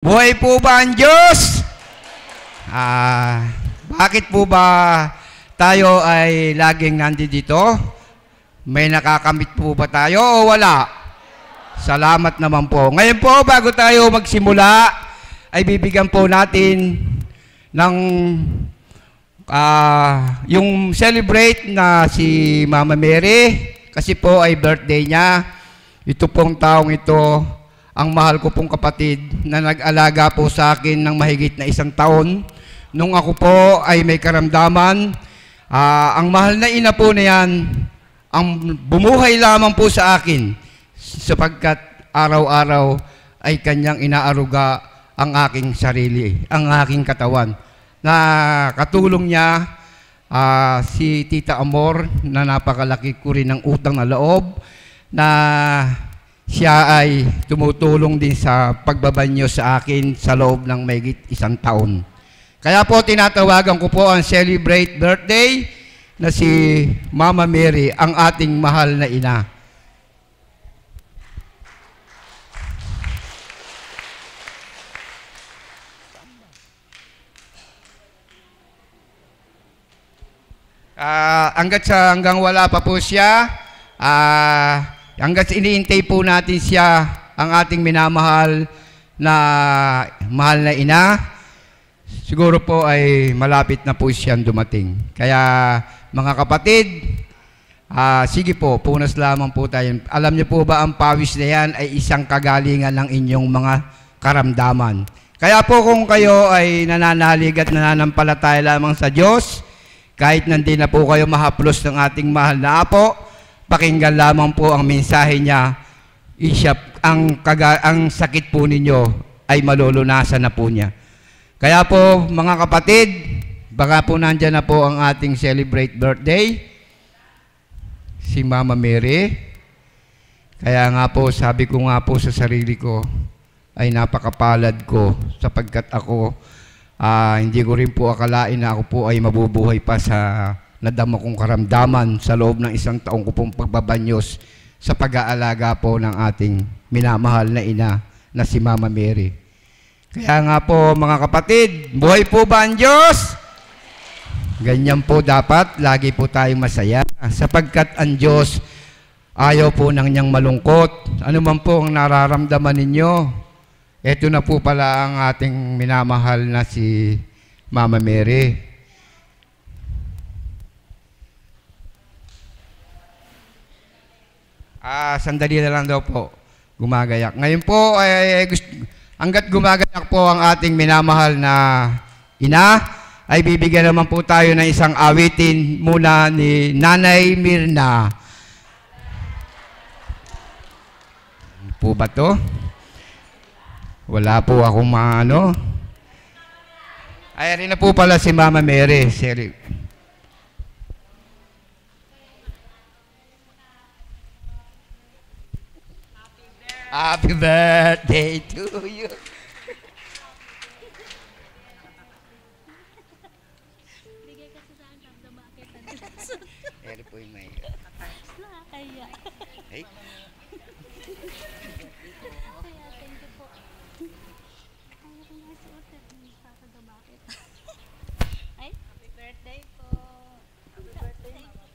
Buhay po ba ang Diyos? Bakit po ba tayo ay laging nandito? May nakakamit po ba tayo o wala? Salamat naman po. Ngayon po, bago tayo magsimula, ay bibigyan po natin ng yung celebrate na si Mama Mary kasi po ay birthday niya. Ito pong taong ito, ang mahal ko pong kapatid na nag-alaga po sa akin ng mahigit na 1 taon. Nung ako po ay may karamdaman, ang mahal na ina po na yan, ang bumuhay lamang po sa akin sapagkat araw-araw ay kanyang inaaruga ang aking sarili, ang aking katawan. Na katulong niya si Tita Amor na napakalaki ko rin ng utang na loob na siya ay tumutulong din sa pagbabanyo sa akin sa loob ng mahigit 1 taon. Kaya po tinatawagan ko po ang celebrate birthday na si Mama Mary, ang ating mahal na ina. Hanggang wala pa po siya, hanggat iniintay po natin siya, ang ating minamahal na mahal na ina, siguro po ay malapit na po siyang dumating. Kaya mga kapatid, sige po, punas lamang po tayo. Alam niyo po ba ang pawis na yan ay isang kagalingan ng inyong mga karamdaman. Kaya po kung kayo ay nananalig at nananampalataya lamang sa Diyos, kahit nandito na po kayo mahaplos ng ating mahal na Apo, pakinggan lamang po ang mensahe niya. Ang sakit po ninyo ay malulunasan na po niya. Kaya po mga kapatid, baka po nandyan na po ang ating celebrate birthday, si Mama Mary. Kaya nga po, sabi ko nga po sa sarili ko, ay napakapalad ko sapagkat ako, hindi ko rin po akalain na ako po ay mabubuhay pa sa nadama kong karamdaman sa loob ng 1 taong ko pong pagbabanyos sa pag-aalaga po ng ating minamahal na ina na si Mama Mary. Kaya nga po mga kapatid, buhay po ba ang Diyos? Ganyan po dapat, lagi po tayong masaya sapagkat ang Diyos ayaw po nang niyang malungkot. Ano man po ang nararamdaman ninyo, ito na po pala ang ating minamahal na si Mama Mary. Sandali na lang daw po. Gumagayak. Ngayon po, hanggat gumagayak po ang ating minamahal na ina, ay bibigyan naman po tayo ng isang awitin mula ni Nanay Mirna. Ano po ba to? Wala po akong maano. Ay, rin na po pala si Mama Mary. Happy birthday to you. Bigay kasi sa akin na makita nila. Eri po yung may... Nakakaya. Hey. Kaya, thank you po. Kaya ko nga suotin. Nakakagabakit. Ay, happy birthday po. Happy birthday po.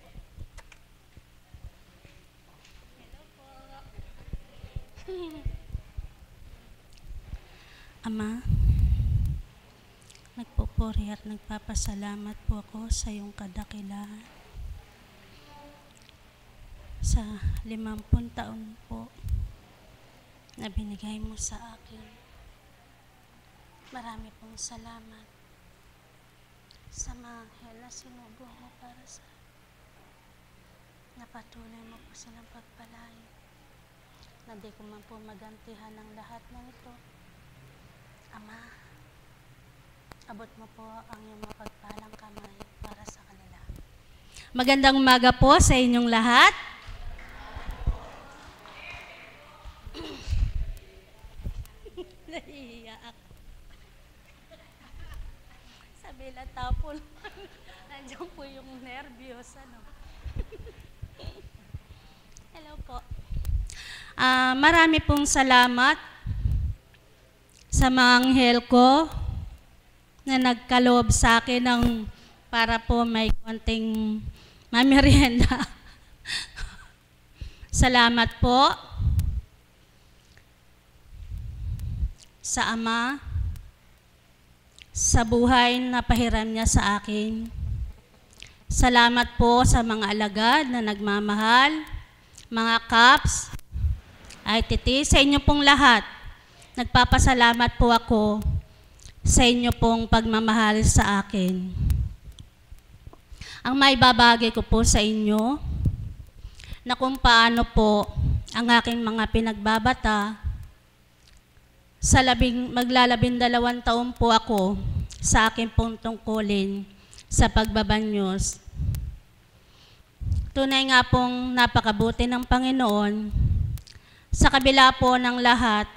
Hello po. Ama, nagpupuri at nagpapasalamat po ako sa iyong kadakilahan. Sa 50 taon po na binigay mo sa akin. Marami pong salamat sa mga na sinubo mo para sa napatuloy mo po silang pagpalain. Na di ko man po magantihan ng lahat ng ito. Ama, abot mo po ang iyong mapagpalang kamay para sa kanila. Magandang umaga po sa inyong lahat. Nahihiya ako. Sabi lang tapon. Nandiyan po yung nervyos. Ano? Hello po. Marami pong salamat sa mga anghel ko na nagkaloob sa akin ng para po may konting mamerienda. Salamat po sa Ama, sa buhay na pahiram niya sa akin. Salamat po sa mga alagad na nagmamahal, mga kaps, ITT, sa inyo pong lahat. Nagpapasalamat po ako sa inyo pong pagmamahal sa akin. Ang maibabagay ko po sa inyo na kung paano po ang aking mga pinagbabata sa maglalabindalawang taon po ako sa aking pong tungkulin sa pagbabanyos. Tunay nga pong napakabuti ng Panginoon sa kabila po ng lahat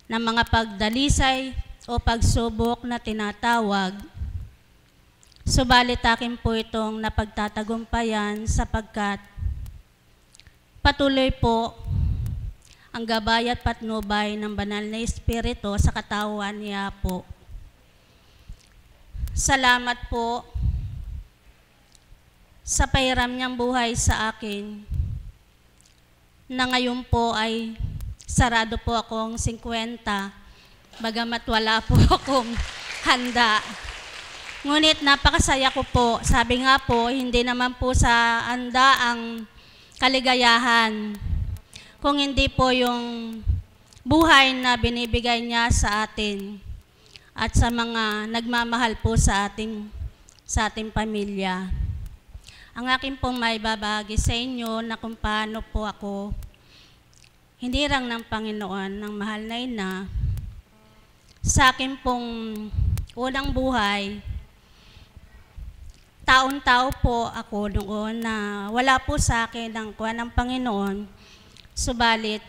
ng mga pagdalisay o pagsubok na tinatawag. Subalit akin po itong napagtatagumpayan sapagkat patuloy po ang gabay at patnubay ng banal na Espiritu sa katawan niya po. Salamat po sa pahiram niyang buhay sa akin na ngayon po ay sarado po akong 50, bagamat wala po akong handa. Ngunit napakasaya ko po. Sabi nga po, hindi naman po sa handa ang kaligayahan, kung hindi po yung buhay na binibigay niya sa atin at sa mga nagmamahal po sa ating pamilya. Ang akin pong maibabahagi sa inyo na kung paano po ako, hindi lang ng Panginoon, ng mahal na ina, sa akin pong unang buhay, taon-tao po ako noon na wala po sa akin ang kuha ng Panginoon. Subalit,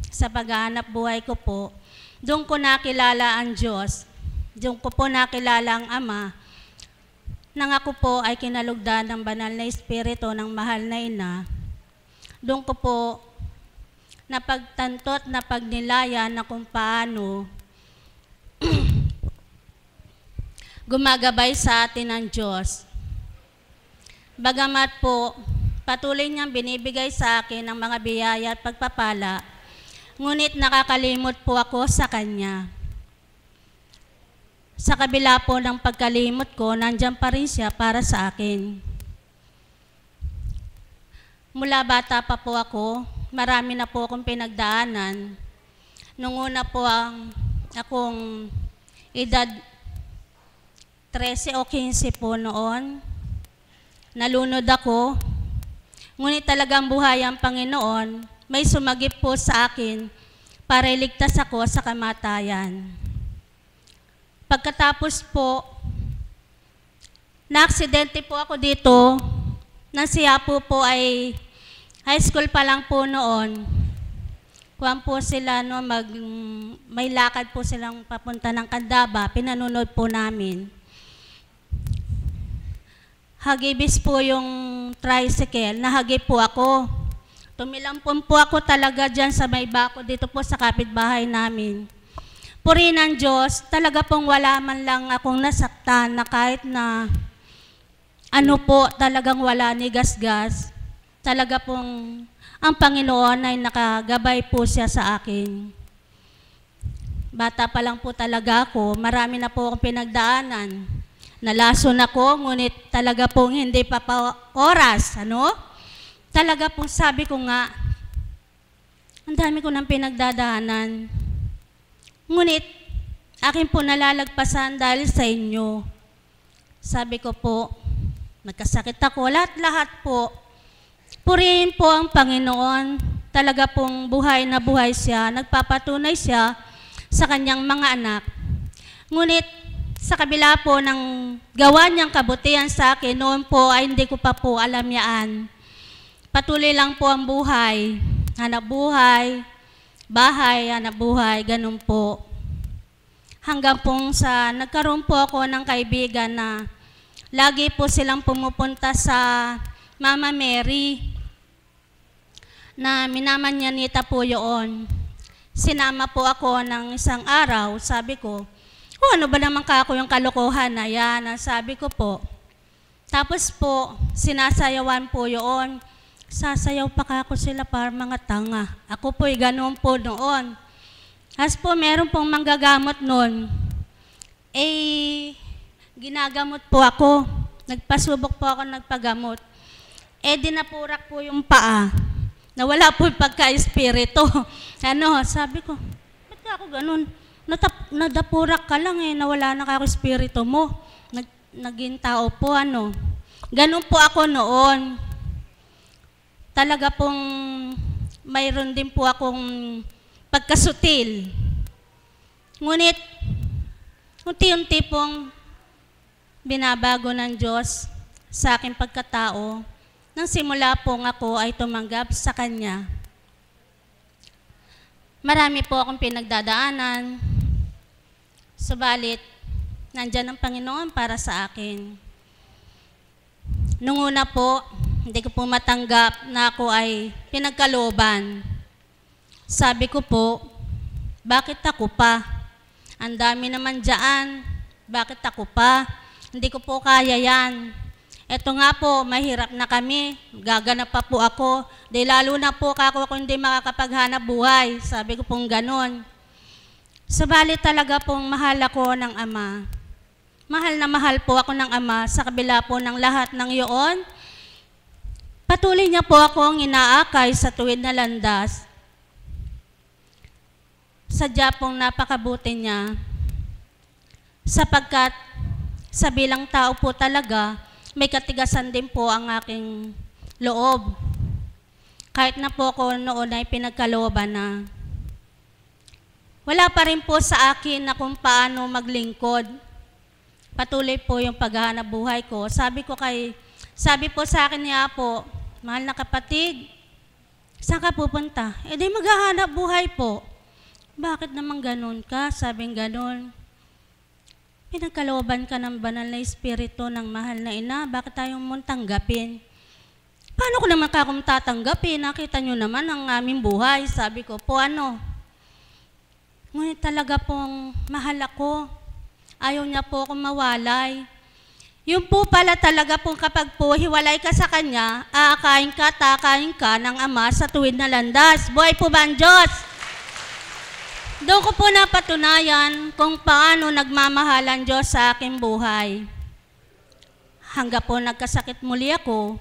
sa paghahanap buhay ko po, doon ko nakilala ang Diyos. Doon ko po nakilala ang Ama. Nang ako po ay kinalugdan ng banal na Espiritu ng mahal na ina, doon ko po napagtantot na pagnilaya na kung paano gumagabay sa atin ang Diyos. Bagamat po, patuloy niyang binibigay sa akin ang mga biyaya at pagpapala, ngunit nakakalimot po ako sa Kanya. Sa kabila po ng pagkalimot ko, nandiyan pa rin siya para sa akin. Mula bata pa po ako, marami na po akong pinagdaanan. Nung una po akong edad 13 o 15 po noon, nalunod ako. Ngunit talagang buhay ang Panginoon, may sumagip po sa akin para iligtas ako sa kamatayan. Pagkatapos po, na-aksidente po ako dito, na siya po ay high school pa lang po noon. Kuwan po sila, no, may lakad po silang papunta ng Candaba, pinanunod po namin. Hagibis po yung tricycle, nahagip po ako. Tumilampon po ako talaga dyan sa may bako dito po sa kapitbahay namin. Purihin ng Diyos, talaga pong wala man lang akong nasaktan na kahit na ano po, talagang wala ni gasgas. Talaga pong ang Panginoon ay nakagabay po siya sa akin. Bata pa lang po talaga ako, marami na po akong pinagdaanan. Nalason ako, ngunit talaga pong hindi pa oras, ano? Talaga pong sabi ko nga, ang dami ko ng pinagdadaanan. Ngunit, akin po nalalagpasan dahil sa inyo. Sabi ko po, nagkasakit ako, lahat-lahat po. Purihin po ang Panginoon, talaga pong buhay na buhay siya, nagpapatunay siya sa kanyang mga anak. Ngunit, sa kabila po ng gawa niyang kabutihan sa akin, noon po ay hindi ko pa po alam yaan. Patuloy lang po ang buhay, hanap buhay, bahay, hanap buhay, ganun po. Hanggang pong nagkaroon po ako ng kaibigan na lagi po silang pumupunta sa Mama Mary na minamanyanita po yun. sinama po ako ng isang araw. Sabi ko, ano ba naman kako yung kalokohan na yan? Ang sabi ko po. Tapos po, sinasayawan po yun. Sasayaw pa kako sila para mga tanga. Ako po'y ganun po noon. As po, meron pong manggagamot noon. Ginagamot po ako. Nagpasubok po ako nagpagamot. Dinapurak po yung paa. Nawala po yung pagka-espiritu. Sabi ko, ba't ako ganun? Nadapurak ka lang nawala na ako espiritu mo. Naging tao po, Ganun po ako noon. Talaga pong mayroon din po akong pagkasutil. Ngunit, unti-unti pong binabago ng Diyos sa aking pagkatao nang simula pong ako ay tumanggap sa Kanya. Marami po akong pinagdadaanan, subalit nandyan ang Panginoon para sa akin. Nung una po, hindi ko po matanggap na ako ay pinagkalooban. Sabi ko po, bakit ako pa? Ang dami naman dyan, bakit ako pa? Hindi ko po kaya yan. Eto nga po, mahirap na kami, gaganap pa po ako. Di lalo na po ako kung hindi makakapaghanap buhay. Sabi ko pong ganon. Subalit talaga pong mahal ako ng Ama. Mahal na mahal po ako ng Ama sa kabila po ng lahat ng iyon. Patuloy niya po akong inaakay sa tuwid na landas. Sadya pong napakabuti niya. Sapagkat sa bilang tao po talaga, may katigasan din po ang aking loob. Kahit na po ako noon ay pinagkalooban na. Wala pa rin po sa akin na kung paano maglingkod. Patuloy po yung paghahanap buhay ko. Sabi po sa akin niya po, mahal na kapatid, saan ka pupunta? Di maghahanap buhay po. Bakit naman ganun ka? Sabing ganun. Pinagkalooban ka ng banal na espiritu ng mahal na ina. Bakit tayo mong tanggapin? Paano ko naman kakong tatanggapin? Nakita nyo naman ang aming buhay. Sabi ko po, ngunit talaga pong mahal ako. Ayaw niya po akong mawalay. Yung po pala talaga pong kapag po hiwalay ka sa Kanya, aakain ka, takain ka ng Ama sa tuwid na landas. Buhay po ba ang Diyos? Doon ko po napatunayan kung paano nagmamahal ang Diyos sa aking buhay. Hanggang po nagkasakit muli ako,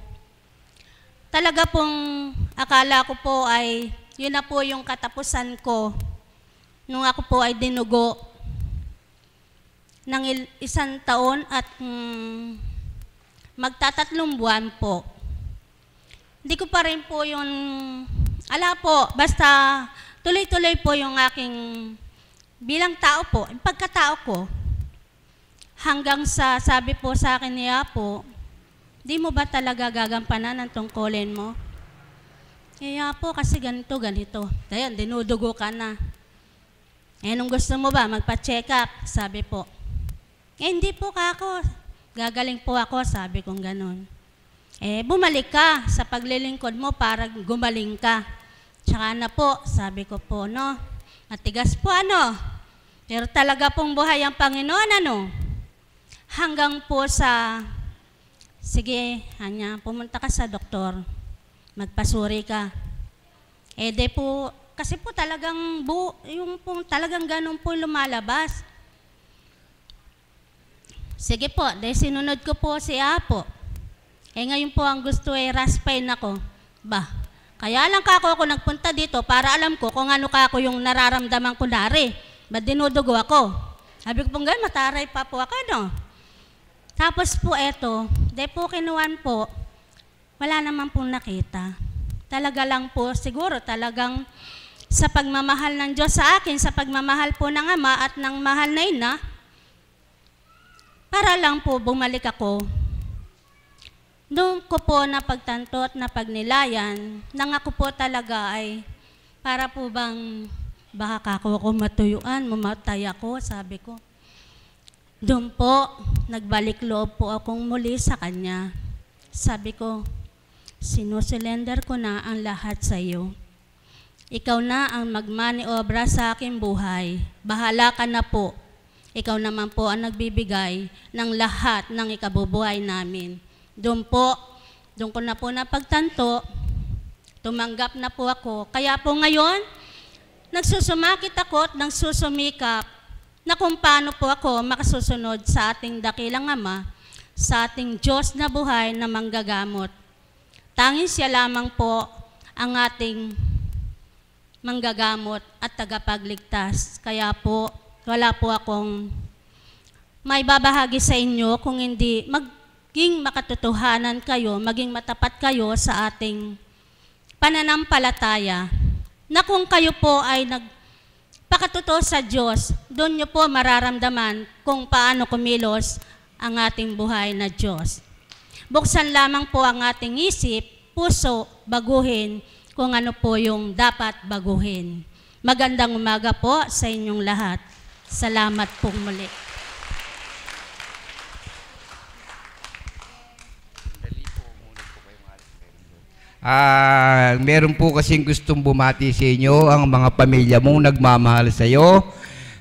talaga pong akala ko po ay yun na po yung katapusan ko nung ako po ay dinugo ng 1 taon at magtatatlong buwan po. Hindi ko pa rin po yun, basta tuloy-tuloy po yung aking bilang tao po, yung pagkatao ko. Hanggang sa sabi po sa akin niya po, di mo ba talaga gagampanan ang tungkulin mo? Kaya po kasi ganito. Ayan, dinudugo ka na. Nung gusto mo ba magpa-check up? Sabi po. Hindi po ako. Gagaling po ako, sabi kong ganun. Bumalik ka sa paglilingkod mo para gumaling ka. Tsaka na po, sabi ko po, matigas po pero talaga pong buhay ang Panginoon, Hanggang po sa, sige, pumunta ka sa doktor, magpasuri ka. Di po, kasi po talagang, yung po talagang ganun po lumalabas. Sige po, sinunod ko po si Apo. Ngayon po ang gusto raspain ako. Kaya lang ako nagpunta dito para alam ko kung ano ako yung nararamdaman ko nari. Ba't dinudugo ako? Sabi ko pong ganun, mataray pa po ako, Tapos po di po kinuwan po, wala naman pong nakita. Talaga lang po, siguro talagang sa pagmamahal ng Diyos sa akin, sa pagmamahal po ng Ama at ng mahal na ina, para lang po bumalik ako. Doon ko po napagtanto at napagnilayan, nang ako po talaga ay para po bang baka ako matuyuan, mamatay ako, sabi ko. Doon po, nagbalik loob po akong muli sa Kanya. Sabi ko, sinusurrender ko na ang lahat sa iyo. Ikaw na ang magmaniobra sa aking buhay. Bahala ka na po. Ikaw naman po ang nagbibigay ng lahat ng ikabubuhay namin. Doon ko na po napagtanto, tumanggap na po ako. Kaya po ngayon, nagsusumakit ako at nagsusumikap na kung paano po ako makasusunod sa ating dakilang Ama, sa ating Diyos na buhay na manggagamot. Tanging siya lamang po ang ating manggagamot at tagapagligtas. Kaya po, wala po akong may babahagi sa inyo kung hindi maging makatotohanan kayo, maging matapat kayo sa ating pananampalataya. Na kung kayo po ay nagpakatotoo sa Diyos, doon nyo po mararamdaman kung paano kumilos ang ating buhay na Diyos. Buksan lamang po ang ating isip, puso, baguhin kung ano po yung dapat baguhin. Magandang umaga po sa inyong lahat. Salamat po muli. Meron po kasing gustong bumati sa inyo ang mga pamilya mong nagmamahal sa iyo.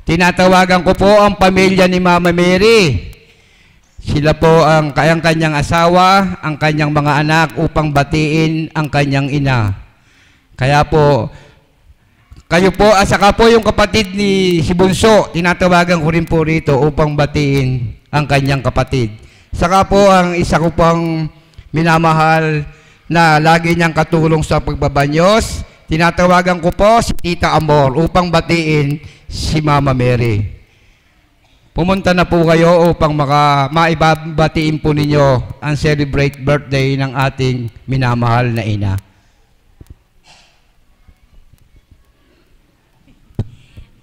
Tinatawagan ko po ang pamilya ni Mama Mary. Sila po ang kanyang asawa, ang kanyang mga anak upang batiin ang kanyang ina. Kaya po, kayo po, saka po yung kapatid ni si Bunso, tinatawagan ko rin po rito upang batiin ang kanyang kapatid. Saka po ang isa ko pang minamahal na lagi niyang katulong sa pagbabanyos, tinatawagan ko po si Tita Amor upang batiin si Mama Mary. Pumunta na po kayo upang maibabatiin po ninyo ang celebrate birthday ng ating minamahal na ina.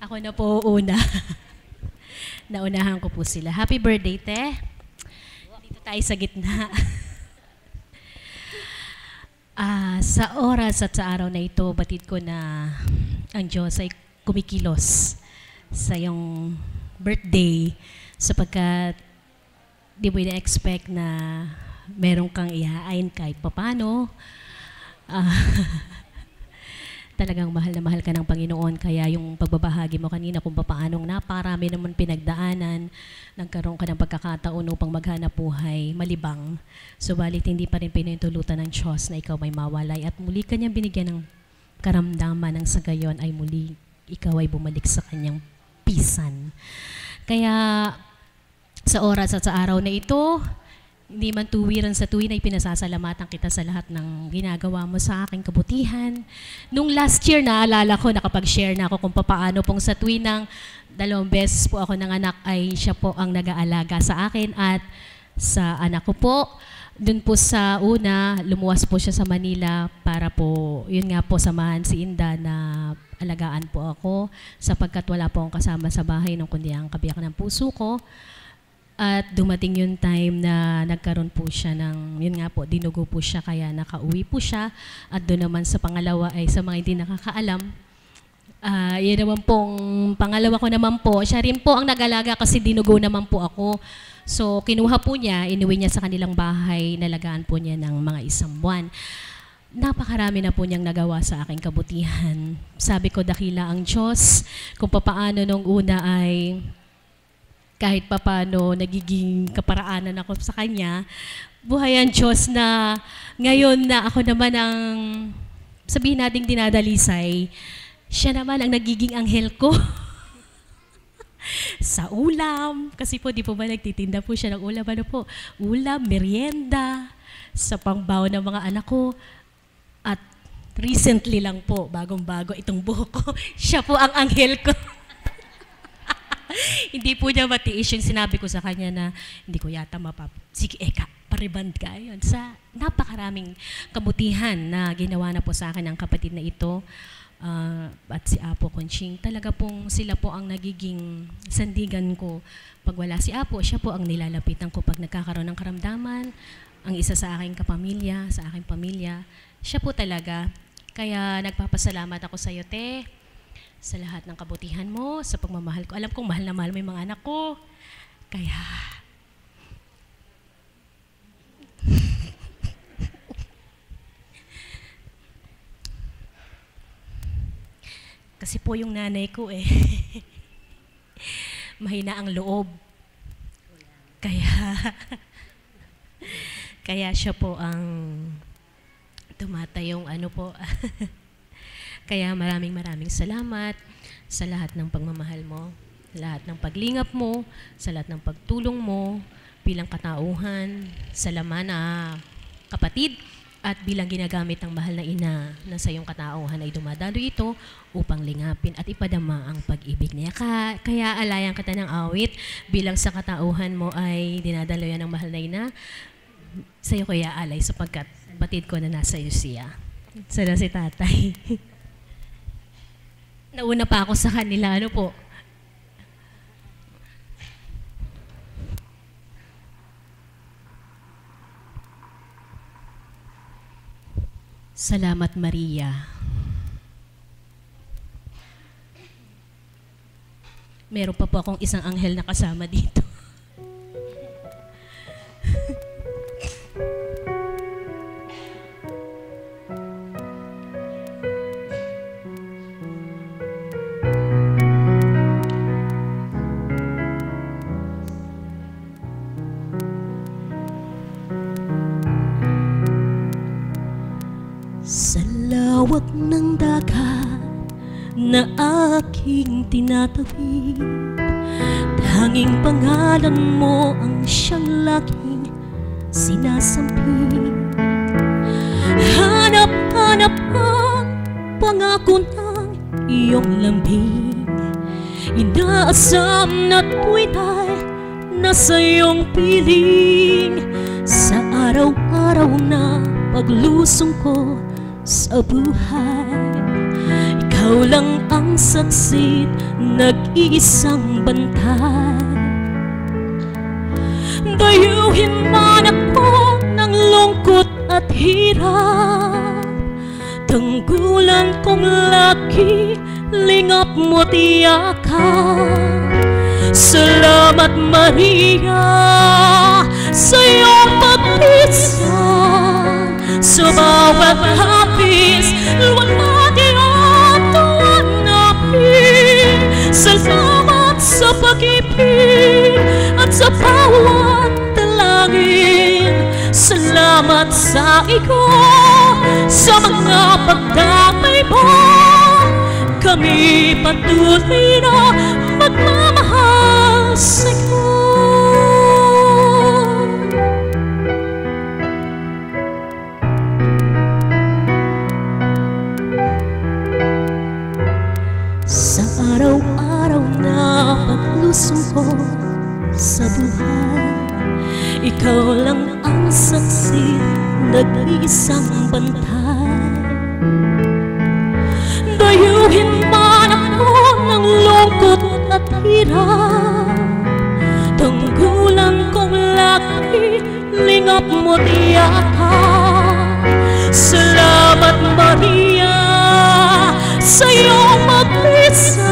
Ako na po una. Naunahan ko po sila. Happy birthday, te. Dito tayo sa gitna. Sa oras at sa araw na ito, batid ko na ang Diyos ay kumikilos sa iyong birthday sapagkat di mo na-expect na meron kang ihain kahit papano. Talagang mahal na mahal ka ng Panginoon, kaya yung pagbabahagi mo kanina kung paanong naparami naman pinagdaanan, nagkaroon ka ng pagkakataon upang maghanap buhay, malibang. Subalit hindi pa rin pinintulutan ng Diyos na ikaw may mawalay at muli kanyang binigyan ng karamdaman ng sa gayon ay muli ikaw ay bumalik sa kanyang pisan. Kaya sa oras at sa araw na ito, hindi man tuwiran sa tuwin ay pinasasalamatan kita sa lahat ng ginagawa mo sa aking kabutihan. Nung last year, naalala ko, nakapag-share na ako kung paano pong sa tuwin ng 2 beses po ako ng anak ay siya po ang nag-aalaga sa akin at sa anak ko po. Doon po sa una, lumuwas po siya sa Manila para po, yun nga po, samahan si Inda na alagaan po ako sapagkat wala po akong kasama sa bahay nung kundi ang kabiyak ng puso ko. At dumating yung time na nagkaroon po siya ng, yun nga po, dinugo po siya kaya nakauwi po siya. At doon naman sa pangalawa ay sa mga hindi nakakaalam, yun naman pong pangalawa ko naman po, siya rin po ang nag-alaga kasi dinugo naman po ako. So kinuha po niya, inuwi niya sa kanilang bahay, nalagaan po niya ng mga 1 buwan. Napakarami na po niyang nagawa sa aking kabutihan. Sabi ko, dakila ang Diyos, kung papaano nung una ay kahit papano nagiging kaparaanan ako sa Kanya, buhay ang Diyos na ngayon na ako naman ang sabihin nating dinadalisay, siya naman ang nagiging anghel ko. Sa ulam, kasi po di po ba nagtitinda po siya ng ulam, ano po, ulam, merienda, sa pangbaw ng mga anak ko, at recently lang po, bagong-bago itong buhok ko, siya po ang anghel ko. Hindi po niya matiis yung sinabi ko sa kanya na hindi ko yata sige Eka, pariband ka. Yun, sa napakaraming kabutihan na ginawa na po sa akin ng kapatid na ito at si Apo Conching. Talaga pong sila po ang nagiging sandigan ko. Pag wala si Apo, siya po ang nilalapitan ko pag nagkakaroon ng karamdaman. Ang isa sa aking kapamilya, sa aking pamilya, siya po talaga. Kaya nagpapasalamat ako sa iyo, te, sa lahat ng kabutihan mo, sa pagmamahal ko. Alam kong mahal na mahal mo yung mga anak ko. Kaya, Kasi po yung nanay ko mahina ang loob. Kaya siya po ang tumatayong Kaya maraming salamat sa lahat ng pagmamahal mo, sa lahat ng paglingap mo, sa lahat ng pagtulong mo bilang katauhan, sa laman na kapatid, at bilang ginagamit ng mahal na ina na sa iyong katauhan ay dumadalo ito upang lingapin at ipadama ang pag-ibig niya. Kaya alayan kita ng awit bilang sa katauhan mo ay dinadalo yan ng mahal na ina. Sa iyo ko iaalay sapagkat batid ko na nasa iyo siya. Sana si tatay. Nauna pa ako sa kanila, po. Salamat, Maria. Meron pa po akong isang anghel na kasama dito. Sa lawak ng dagat na aking tinatawid, tanging pangalan mo ang siyang laging sinasampid. Hanap-hanap ang pangako ng iyong lambing, inaasam na tuwid ay nasa iyong piling. Sa araw-araw na paglusong ko sa buhay, ikaw lang ang saksit, nag-iisang bantay. Dayuhin man ako ng lungkot at hirap, tanggulan kong laki, lingap mo't yakap. Salamat, Maria, sa iyong pagpisan. Sa bawat hapis, luwalhati at tuwanapin. Salamat sa pag-ibig at sa bawat dalangin. Salamat sa iyo, sa mga pagdamay mo. Kami patuloy na magmamahal sa iyo. Araw-araw na paglusong ko sa buhay, ikaw lang ang saksi, nag-iisang bantay. Dayuhin man ako ng lungkot at hirap, tanggulan kong laki, lingap mo't yakap. Salamat, Maria, sa iyong magpisan.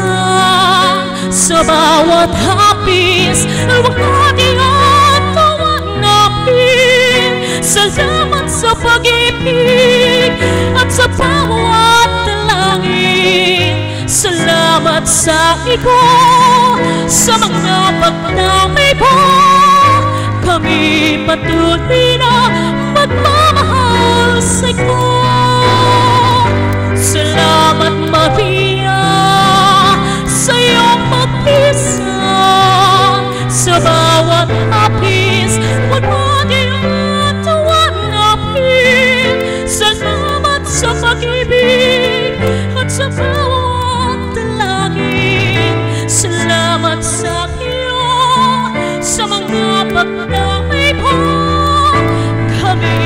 Sa bawat hapis, luwalhati at tuwanapin. Salamat sa pag-ibig at sa bawat dalangin. Salamat sa iyo, sa mga pagdamay mo. Kami patuloy na magmamahal sa iyo. Salamat, Maria, sa iyong pagpisan. Sa bawat hapis, luwalhati at tuwanapin. Salamat sa pag-ibig at sa bawat dalangin. Salamat sa iyo, sa mga pagdamay mo. Kami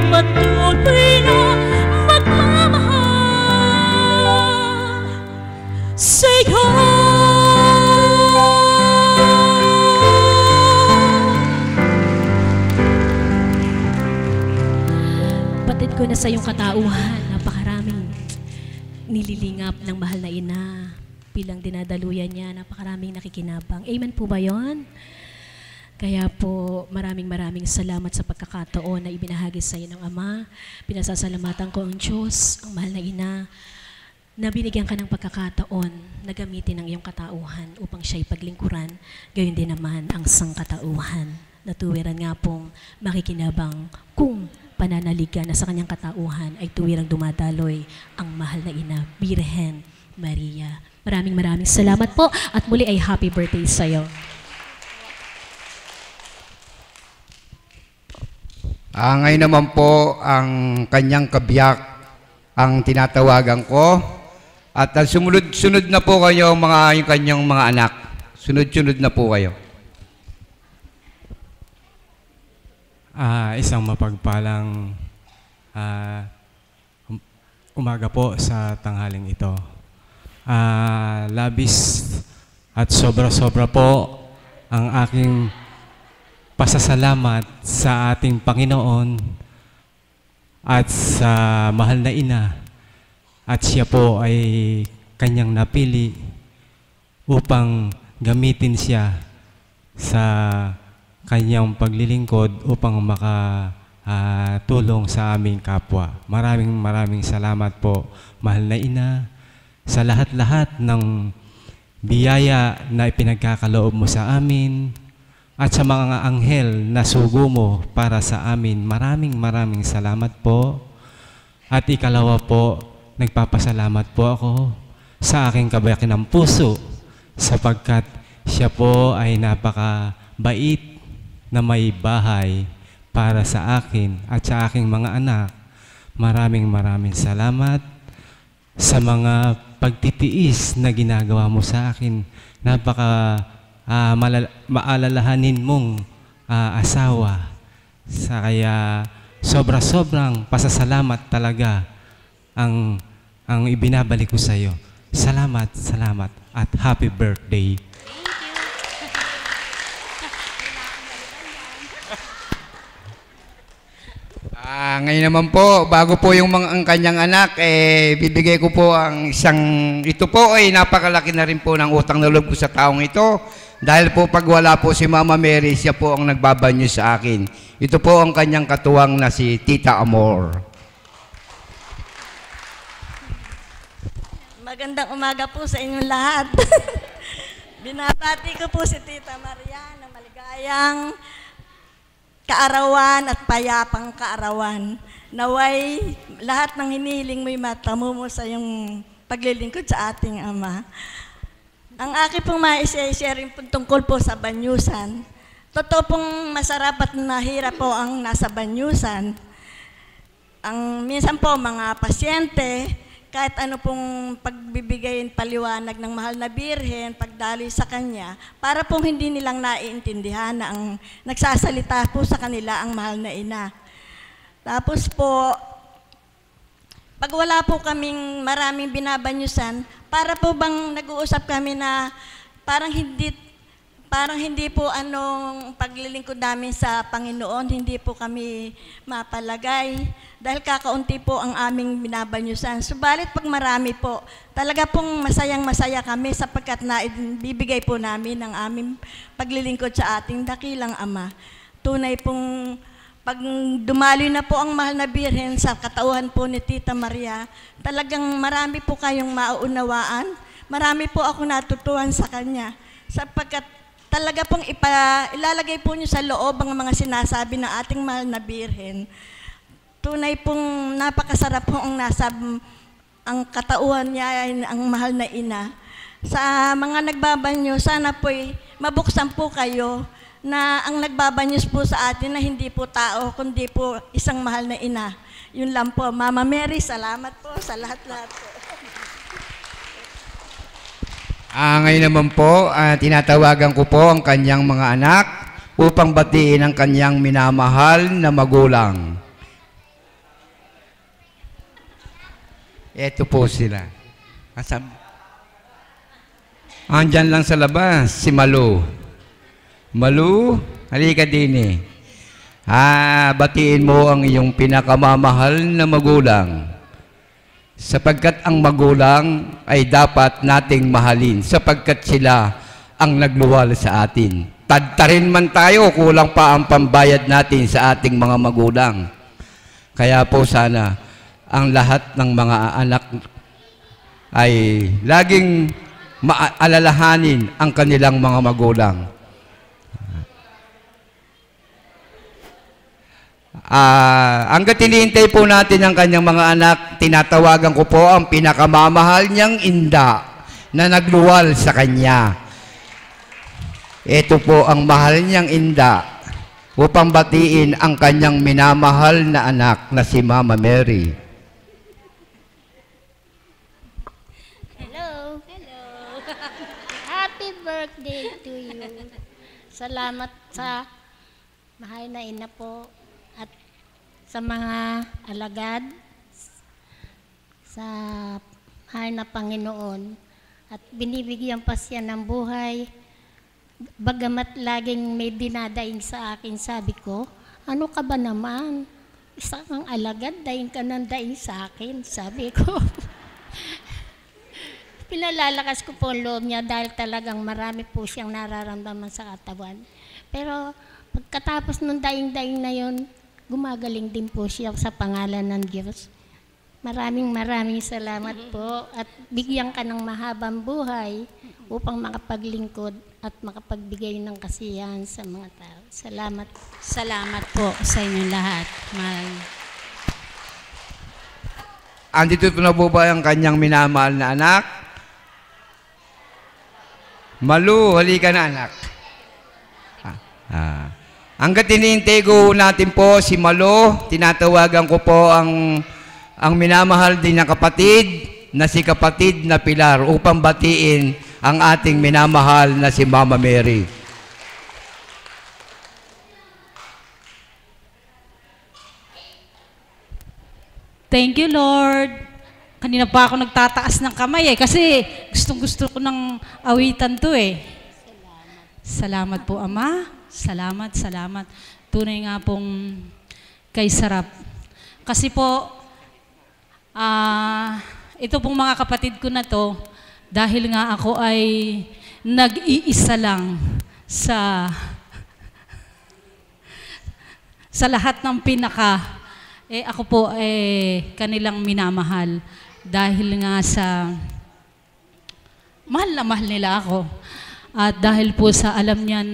patuloy na magmamahal sa iyo. Batid ko na sa iyong katauhan, napakaraming nililingap ng mahal na ina. Bilang dinadaluyan niya, napakaraming nakikinabang. Amen po ba yon? Kaya po, maraming salamat sa pagkakataon na ibinahagi sa iyo ng Ama. Pinasasalamatan ko ang Diyos, ang mahal na ina, na binigyan ka ng pagkakataon na gamitin ang iyong katauhan upang siya'y paglingkuran, gayon din naman ang sangkatauhan. Natuwiran nga pong makikinabang kung pananalig ka na sa kanyang katauhan ay tuwirang dumadaloy ang mahal na ina, Birhen Maria. Maraming salamat po at muli ay happy birthday sa'yo. Ngayon naman po ang kanyang kabiyak ang tinatawagan ko. At sunod na po kayo yung kanyang mga anak. Sunod na po kayo. Isang mapagpalang umaga po sa tanghaling ito. Labis at sobra-sobra po ang aking pasasalamat sa ating Panginoon at sa mahal na ina. At siya po ay kanyang napili upang gamitin siya sa kanyang paglilingkod upang makatulong sa aming kapwa. Maraming salamat po, mahal na ina, sa lahat-lahat ng biyaya na ipinagkakaloob mo sa amin at sa mga anghel na sugo mo para sa amin. Maraming salamat po. At ikalawa po, nagpapasalamat po ako sa aking kabayakin ng puso sapagkat siya po ay napakabait na may bahay para sa akin at sa aking mga anak. Maraming salamat sa mga pagtitiis na ginagawa mo sa akin. Maalalahanin mong asawa. Kaya sobrang pasasalamat talaga ang ibinabalik ko sa iyo. Salamat at happy birthday. Ngayon naman po, bago po ang kanyang anak, bibigay ko po ang ito po ay napakalaki na rin po ng utang na loob ko sa taong ito. Dahil po pag wala po si Mama Mary, siya po ang nagbabanyo sa akin. Ito po ang kanyang katuwang na si Tita Amor. Magandang umaga po sa inyong lahat. Binabati ko po si Tita Maria na maligayang kaarawan at payapang kaarawan. Naway lahat ng hinihiling mo'y matamo mo sa iyong paglilingkod sa ating Ama. Ang aking pong ma-sharing po tungkol po sa banyusan. Totoo pong masarap at mahirap po ang nasa banyusan. Minsan po mga pasyente, kahit ano pong pagbibigayin paliwanag ng mahal na Birhen, pagdaloy sa kanya, para pong hindi nilang naiintindihan na ang nagsasalita po sa kanila ang mahal na ina. Tapos po, pag wala po kaming maraming binabanyusan, para po bang nag-uusap kami na parang hindi po anong paglilingkod namin sa Panginoon, hindi po kami mapalagay dahil kakaunti po ang aming binabanyusan. Subalit pag marami po, talaga pong masayang-masaya kami sapagkat naibibigay po namin ang aming paglilingkod sa ating dakilang Ama. Tunay pong pag dumaloy na po ang mahal na Birhen sa katauhan po ni Tita Maria, talagang marami po kayong mauunawaan. Marami po ako natutuhan sa kanya sapagkat talaga pong ilalagay po niyo sa loob ang mga sinasabi ng ating mahal na Birhen. Tunay pong napakasarap po ang katauhan niya, ang mahal na ina. Sa mga nagbabanyo, sana po'y mabuksan po kayo na ang nagbabanyos po sa atin na hindi po tao, kundi po isang mahal na ina. Yun lang po. Mama Mary, salamat po sa lahat-lahat po. Ngayon naman po, tinatawagan ko po ang kanyang mga anak upang batiin ang kanyang minamahal na magulang. Ito po sila. Andyan lang sa labas, si Malu. Malu, halika din eh. Batiin mo ang iyong pinakamamahal na magulang. Sapagkat ang magulang ay dapat nating mahalin sapagkat sila ang nagluwal sa atin. Tadtarin man tayo, kulang pa ang pambayad natin sa ating mga magulang. Kaya po sana ang lahat ng mga anak ay laging maalalahanin ang kanilang mga magulang. Hanggat hinihintay po natin ang kanyang mga anak, tinatawagan ko po ang pinakamamahal niyang inda na nagluwal sa kanya. Ito po ang mahal niyang inda upang batiin ang kanyang minamahal na anak na si Mama Mary. Hello. Hello. Happy birthday to you. Salamat sa mahal na ina po at sa mga alagad sa mahal na Panginoon at binibigyan pa siya ng buhay. Bagamat laging may dinadaing sa akin, sabi ko, ano ka ba naman? Isa kang alagad, daing ka ng daing sa akin, sabi ko. Pinalalakas ko po ang loob niya dahil talagang marami po siyang nararamdaman sa katawan. Pero pagkatapos ng daing-daing na yon, gumagaling din po siya sa pangalan ng Diyos. Maraming salamat po at bigyan ka ng mahabang buhay upang makapaglingkod at makapagbigay ng kasiyahan sa mga tao. Salamat. Salamat po sa inyong lahat. Andito na po ba ang kanyang minamahal na anak? Malu, halika na anak. Hanggat hinihintay ko natin po si Malu, tinatawagan ko po ang minamahal din na kapatid na si kapatid na Pilar upang batiin ang ating minamahal na si Mama Mary. Thank you, Lord. Kanina pa ako nagtataas ng kamay kasi gustong-gusto ko ng awitan to Salamat po, Ama. Salamat. Tunay nga pong kay sarap. Kasi po, ito pong mga kapatid ko na to, dahil nga ako ay nag-iisa lang sa lahat ng pinaka, ako po kanilang minamahal. Dahil nga sa mahal na mahal nila ako. At dahil po sa alam niyan,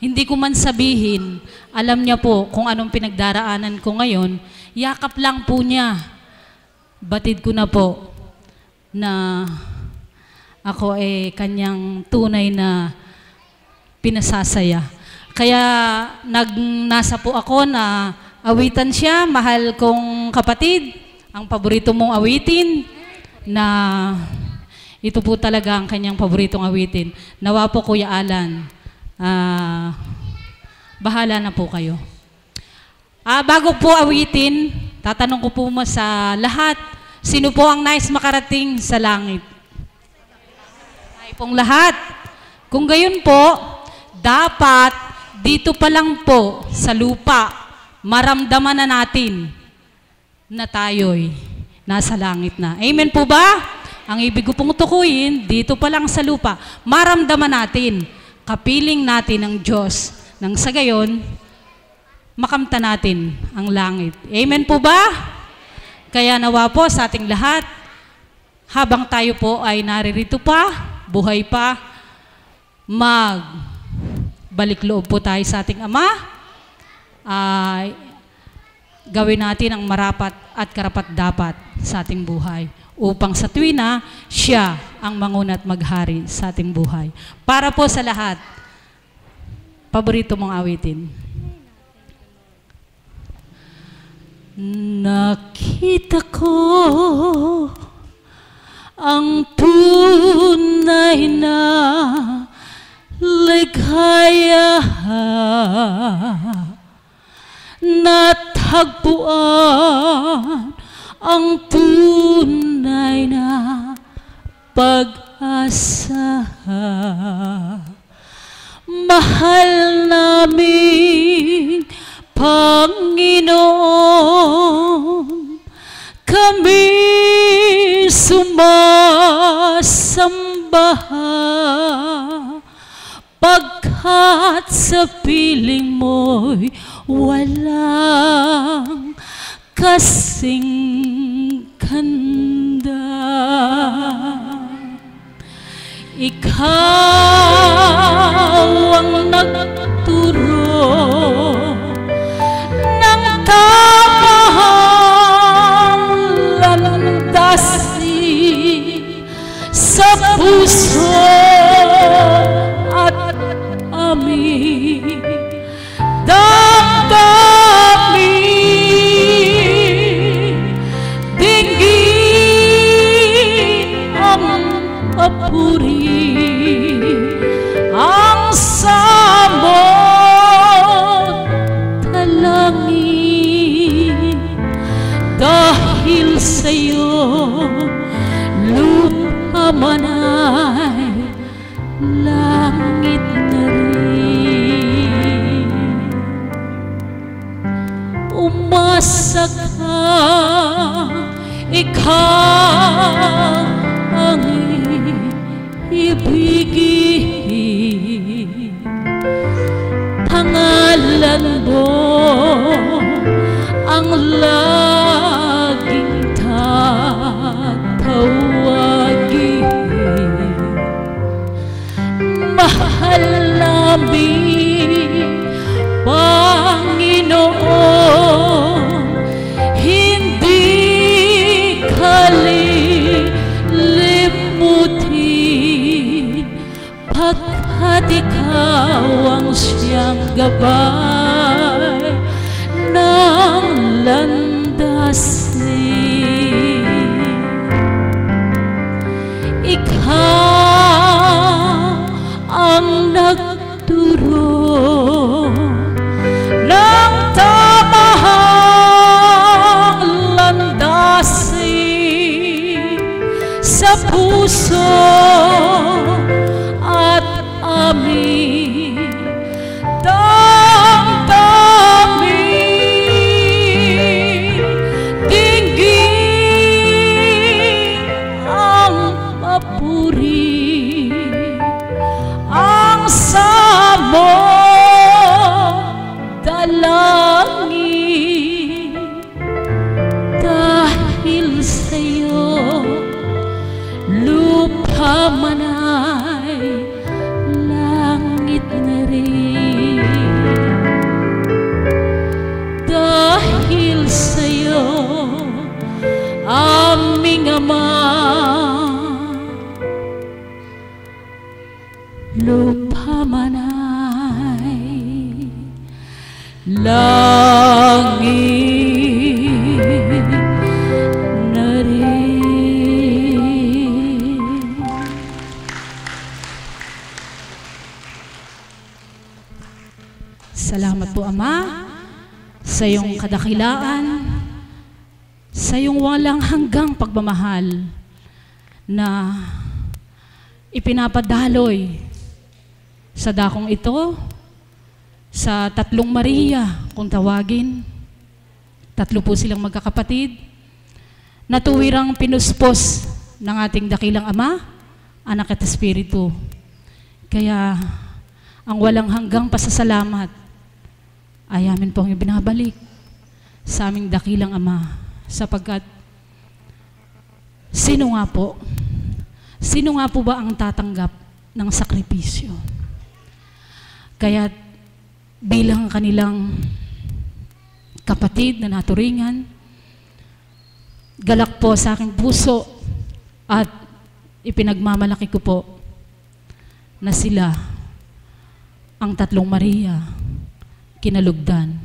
hindi ko man sabihin, alam niya po kung anong pinagdaraanan ko ngayon, yakap lang po niya. Batid ko na po na ako kanyang tunay na pinasasaya. Kaya nasa po ako na awitan siya, mahal kong kapatid, ang paborito mong awitin, na ito po talaga ang kanyang paboritong awitin. Nawa po, Kuya Alan, bahala na po kayo. Bago po awitin, tatanong ko po sa lahat, sino po ang nais makarating sa langit? Ay pong lahat. Kung gayon po, dapat dito pa lang po sa lupa, maramdaman na natin na tayo'y nasa langit na. Amen po ba? Ang ibig ko pong tukuyin, dito pa lang sa lupa, maramdaman natin, kapiling natin ang Diyos, nang sa gayon, makamta natin ang langit. Amen po ba? Kaya nawa po sa ating lahat, habang tayo po ay naririto pa, buhay pa, magbalik loob po tayo sa ating Ama, gawin natin ang marapat at karapat-dapat sa ating buhay upang sa tuwina, siya ang manguna at maghari sa ating buhay. Para po sa lahat, paborito mong awitin. Nakita ko ang tunay na ligaya, natagpuan ang tunay na pag-asa. Mahal namin Panginoon, kami sumasamba pagkat sa piling mo'y walang kasing ganda. Ikaw ang nagturo ng tamang landasin sa puso at amin. Damdamin, dinggin ang papuri, ang samot talangin. Dahil sa'yo, lupa man ay langit na rin. Umasa ka, ikaw ang ibigin. Pangalan mo ang laging tatawagin. Mahal namin, Panginoon, hindi kalilimutin, pagkat ikaw ang siyang gabay ng landasin. Ikaw ang nagturo ng tamang landasin sa puso at amin. Damdamin, dinggin ang papuri, ang samot dalangin. Dahil sa'yo, lupa man ay langit na rin. Dahil sa'yo, aming Ama, lupa man ay langit na rin. Salamat po, Ama, sa iyong kadakilaan, sa iyong walang hanggang pagmamahal na ipinapadaloy sa dakong ito, sa tatlong Maria, kung tawagin. Tatlo po silang magkakapatid, na tuwirang pinuspos ng ating dakilang Ama, Anak at Espiritu. Kaya, ang walang hanggang pasasalamat ay amin pong ibinabalik sa aming dakilang Ama, sapagkat sino nga po ba ang tatanggap ng sakripisyo? Kaya bilang kanilang kapatid na naturingan, galak po sa aking puso at ipinagmamalaki ko po na sila ang tatlong Maria, kinalugdan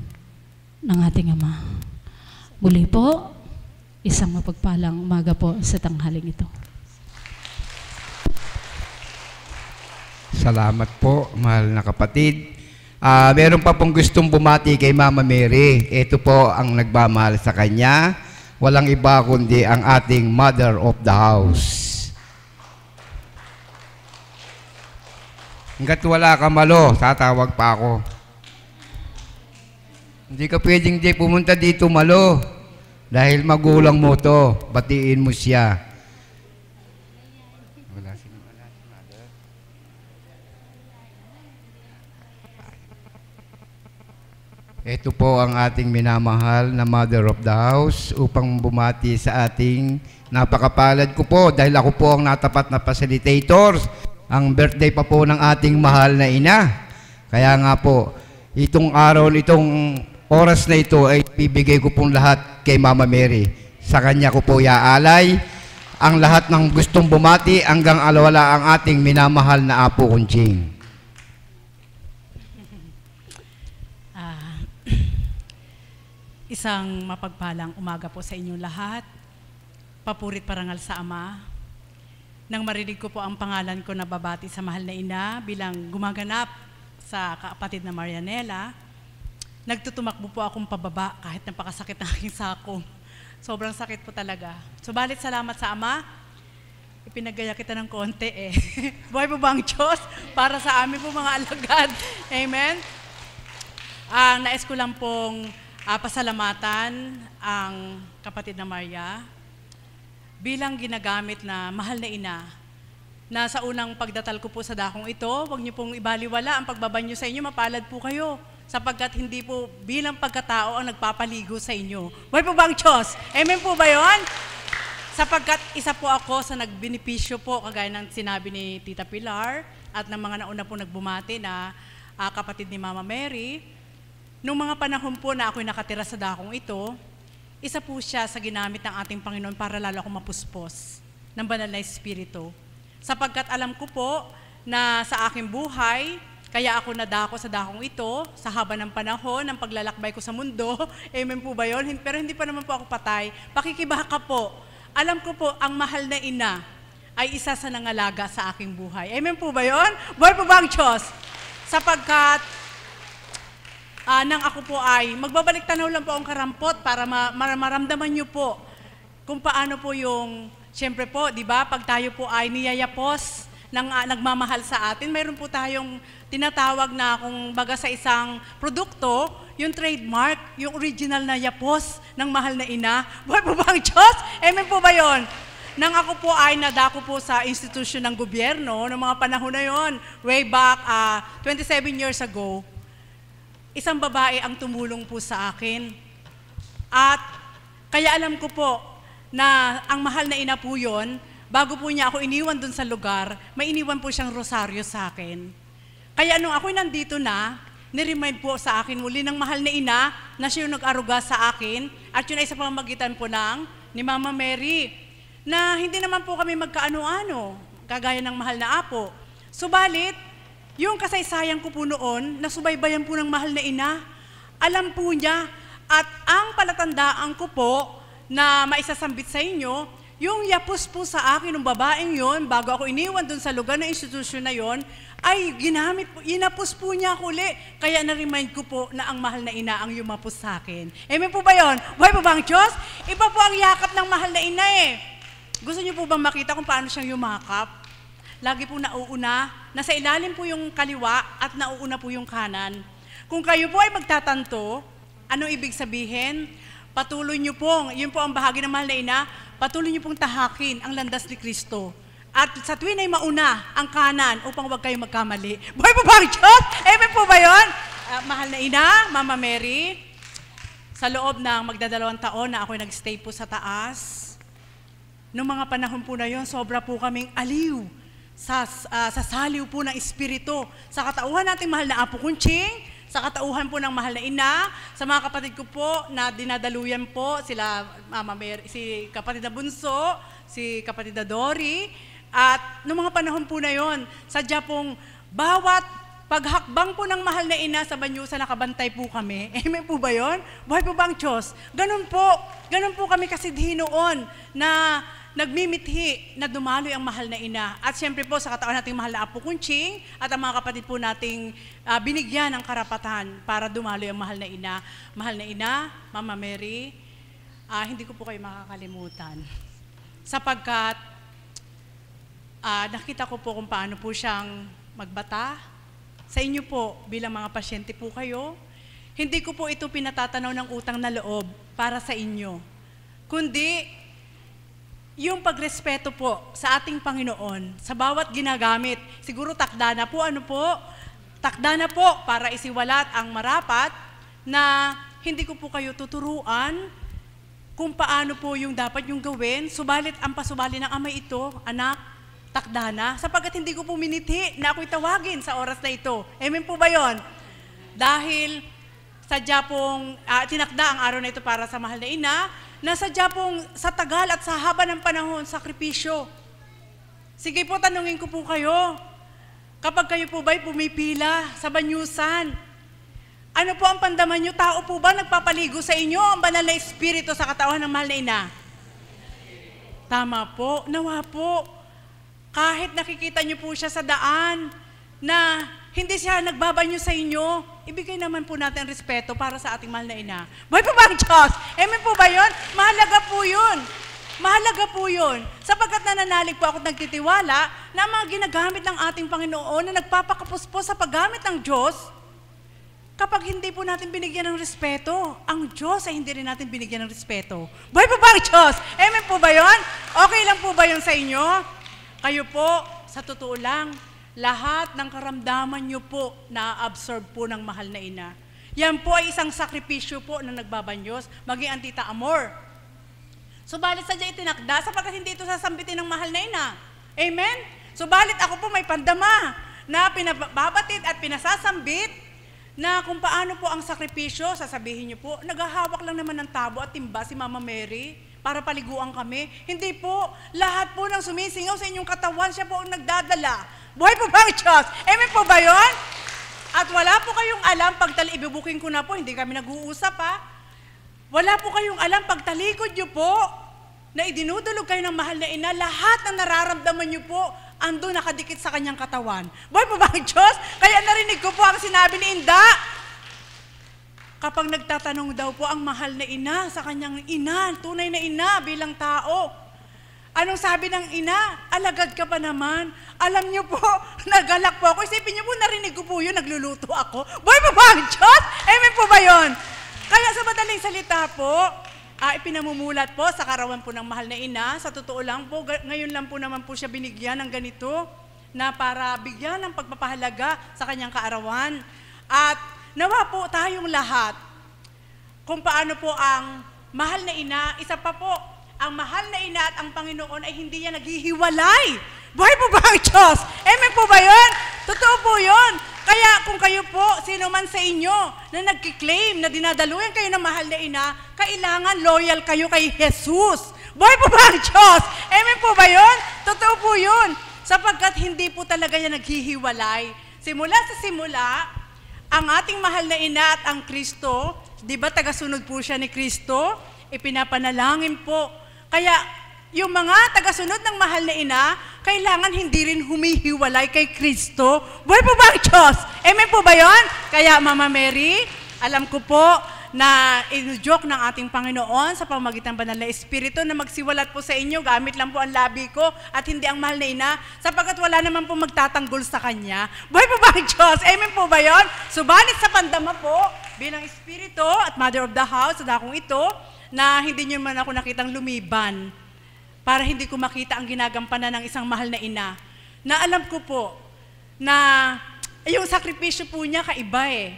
ng ating Ama. Muli po, isang mapagpalang umaga po sa tanghaling ito. Salamat po, mahal na kapatid. Meron pa pong gustong bumati kay Mama Mary. Ito po ang nagmamahal sa kanya. Walang iba kundi ang ating Mother of the House. Hanggat wala ka, Malo, tatawag pa ako. Hindi ka pwedeng di pumunta dito, Malo. Dahil magulang mo to, batiin mo siya. Wala si Mother. Ito po ang ating minamahal na Mother of the House upang bumati sa ating napakapalad ko po dahil ako po ang natapat na facilitator. Ang birthday pa po ng ating mahal na ina. Kaya nga po, itong araw, itong oras na ito ay bibigay ko pong lahat kay Mama Mary. Sa kanya ko po iaalay ang lahat ng gustong bumati hanggang alawala ang ating minamahal na Apo Kunching. Isang mapagpalang umaga po sa inyong lahat. Papurit parangal sa Ama. Nang marinig ko po ang pangalan ko na babati sa mahal na ina bilang gumaganap sa kapatid na Marianela, nagtutumakbo po akong pababa kahit napakasakit ng aking sako. Sobrang sakit po talaga. Subalit salamat sa Ama, ipinagaya kita ng konti eh. Buhay po ba ang Diyos para sa amin po mga alagad? Amen? Nais ko lang pong pasalamatan ang kapatid na Maria bilang ginagamit na mahal na ina na sa unang pagdatal ko po sa dakong ito, huwag niyo pong ibaliwala ang pagbabanyo sa inyo, mapalad po kayo sapagkat hindi po bilang pagkatao ang nagpapaligo sa inyo. Buhay po ba ang Diyos? Amen po ba yun? Sapagkat isa po ako sa nagbinipisyo po, kagaya ng sinabi ni Tita Pilar at ng mga nauna po nagbumati na kapatid ni Mama Mary. Nung mga panahon po na ako'y nakatira sa dakong ito, isa po siya sa ginamit ng ating Panginoon para lalo akong mapuspos ng banal na Espiritu. Sapagkat alam ko po na sa aking buhay, kaya ako nadako sa dakong ito sa haba ng panahon ng paglalakbay ko sa mundo. Amen po ba yun? Pero hindi pa naman po ako patay. Pakikibaka po. Alam ko po, ang mahal na ina ay isa sa nangalaga sa aking buhay. Amen po ba yun? Buhay po ba ang Diyos? Sapagkat nang ako po ay magbabalik tanaw lang po ang karampot para maramdaman nyo po kung paano po yung, siyempre po, di ba, pag tayo po ay niyayapos ng nagmamahal sa atin, mayroon po tayong tinatawag na kung baga sa isang produkto, yung trademark, yung original na yapos ng mahal na ina. Buhay po ba ang Diyos? Amen po ba yun? Nang ako po ay nadako po sa institusyon ng gobyerno, noong mga panahon na yon, way back 27 years ago, isang babae ang tumulong po sa akin. At kaya alam ko po na ang mahal na ina po yun, bago po niya ako iniwan dun sa lugar, may iniwan po siyang rosaryo sa akin. Kaya nung ako'y nandito na, niremind po sa akin muli ng mahal na ina na siya yung nag-aruga sa akin at yun ay sa pamamagitan po ni Mama Mary na hindi naman po kami magkaano-ano, kagaya ng mahal na apo. Subalit, yung kasaysayan ko po noon, nasubaybayan po ng mahal na ina, alam po niya, at ang palatandaan ko po na maisasambit sa inyo, yung yapos po sa akin ng babaeng yon, bago ako iniwan dun sa lugar na institusyon na yon, ay ginamit po, inapos po niya ako uli. Kaya na-remind ko po na ang mahal na ina ang yumapos sa akin. Amen po ba yun? Buhay po ba ang Diyos? Iba po ang yakap ng mahal na ina eh. Gusto niyo po bang makita kung paano siyang yumakap? Lagi po nauuna, nasa ilalim po yung kaliwa at nauuna po yung kanan. Kung kayo po ay magtatanto, anong ibig sabihin? Patuloy niyo pong, yun po ang bahagi ng mahal na ina, patuloy niyo pong tahakin ang landas ni Kristo. At sa tuwin ay mauna ang kanan upang huwag kayo magkamali. Buhay po ba ang Diyos? Amen po ba yun? Mahal na ina, Mama Mary, sa loob ng magdadalawang taon na ako'y nag-stay po sa taas, noong mga panahon po na yun, sobra po kaming aliw sa saliw po ng Espiritu, sa katauhan nating mahal na Apo Kunching, sa katauhan po ng mahal na ina, sa mga kapatid ko po na dinadaluyan po, sila Mama Mary, si kapatid na Bunso, si kapatid na Dory, at noong mga panahon po na yon, sadya pong bawat paghakbang po ng mahal na ina sa banyusa, nakabantay po kami. Amen po ba yun? Buhay po ba ang Diyos? Ganun po kami kasidhi noon na nagmimithi na dumaloy ang mahal na ina. At siyempre po sa katawan nating mahal na Apo Kunching at ang mga kapatid po nating binigyan ng karapatan para dumaloy ang mahal na ina. Mahal na ina, Mama Mary, hindi ko po kayo makakalimutan. Sapagkat nakita ko po kung paano po siyang magbata. Sa inyo po, bilang mga pasyente po kayo, hindi ko po ito pinatatanaw ng utang na loob para sa inyo. Kundi yung pagrespeto po sa ating Panginoon, sa bawat ginagamit, siguro takda na po, takda na po para isiwalat ang marapat, na hindi ko po kayo tuturuan kung paano po yung dapat yung gawin, subalit ang pasubali ng amay ito, anak, takda na, sapagkat hindi ko po minithi na ako'y tawagin sa oras na ito. Amen po ba yun? Dahil sadya pong tinakda ang araw na ito para sa mahal na ina, na sadya pong sa tagal at sa haba ng panahon, sakripisyo. Sige po, tanungin ko po kayo, kapag kayo po ba'y pumipila sa banyusan, ano po ang pandaman nyo? Tao po ba nagpapaligo sa inyo ang banal na espiritu sa katawan ng mahal na ina? Tama po, nawa po. Kahit nakikita nyo po siya sa daan na hindi siya nagbabanyo sa inyo, ibigay naman po natin respeto para sa ating mahal na ina. Buhay po ba ang Diyos? Amen po ba yun? Mahalaga po yun. Mahalaga po yun. Sapagkat nananalig po ako at nagtitiwala na ang mga ginagamit ng ating Panginoon na nagpapakapos po sa paggamit ng Diyos, kapag hindi po natin binigyan ng respeto, ang Diyos ay hindi rin natin binigyan ng respeto. Buhay po ba ang Diyos? Amen po ba yun? Okay lang po ba yun sa inyo? Kayo po, sa totoo lang, lahat ng karamdaman nyo po na-absorb po ng mahal na ina. Yan po ay isang sakripisyo po na nagbabanyos, maging ang Tita Amor. Subalit sadya itinakda sapagkat hindi ito sasambitin ng mahal na ina. Amen? Subalit ako po may pandama na pinababatid at pinasasambit na kung paano po ang sakripisyo, sasabihin niyo po, naghahawak lang naman ng tabo at timba si Mama Mary para paliguan kami. Hindi po, lahat po ng sumisingaw sa inyong katawan, siya po ang nagdadala. Buhay po ba ang Diyos? Amen po ba yun? At wala po kayong alam, ibibuking ko na po, hindi kami nag-uusap ha. Wala po kayong alam, pagtalikod niyo po, na idinudulog kayo ng mahal na ina, lahat ng nararamdaman niyo po, ando nakadikit sa kanyang katawan. Buhay po ba ang Diyos? Kaya narinig ko po ang sinabi ni Inda. Kapag nagtatanong daw po ang mahal na ina sa kanyang ina, tunay na ina bilang tao, anong sabi ng ina? Alagad ka pa naman. Alam niyo po, nagalak po ako. Isipin niyo po, narinig ko po yun, nagluluto ako. Buhay po ba ang Diyos? Amen po ba yun? Kaya sa madaling salita po, ipinamumulat po sa karawan po ng mahal na ina. Sa totoo lang po, ngayon lang po naman po siya binigyan ng ganito na para bigyan ng pagpapahalaga sa kanyang kaarawan. At nawa po tayong lahat kung paano po ang mahal na ina, isa pa po, ang mahal na ina at ang Panginoon ay hindi yan naghihiwalay. Buhay po ba ang Diyos? Amen po ba yun? Totoo po yun. Kaya kung kayo po, sino man sa inyo na nagkiklaim na dinadaluyan kayo ng mahal na ina, kailangan loyal kayo kay Jesus. Buhay po ba ang Diyos? Amen po ba yun? Totoo po yun. Sapagkat hindi po talaga yan naghihiwalay. Simula sa simula, ang ating mahal na ina at ang Kristo, di ba tagasunod po siya ni Kristo? Ipinapanalangin po. Kaya yung mga tagasunod ng mahal na ina, kailangan hindi rin humihiwalay kay Kristo. Buhay po ba ang Diyos? Amen po ba yun? Kaya Mama Mary, alam ko po na inudyok ng ating Panginoon sa pamamagitan banal na Espiritu na magsiwalat po sa inyo, gamit lang po ang labi ko at hindi ang mahal na ina, sapagkat wala naman po magtatanggol sa Kanya. Buhay po ba ang Diyos? Amen po ba yun? Subalit sa pandama po, bilang Espiritu at Mother of the House, sa dakong ito, na hindi nyo man ako nakitang lumiban para hindi ko makita ang ginagampanan ng isang mahal na ina. Na alam ko po na yung sakripisyo po niya kaiba eh.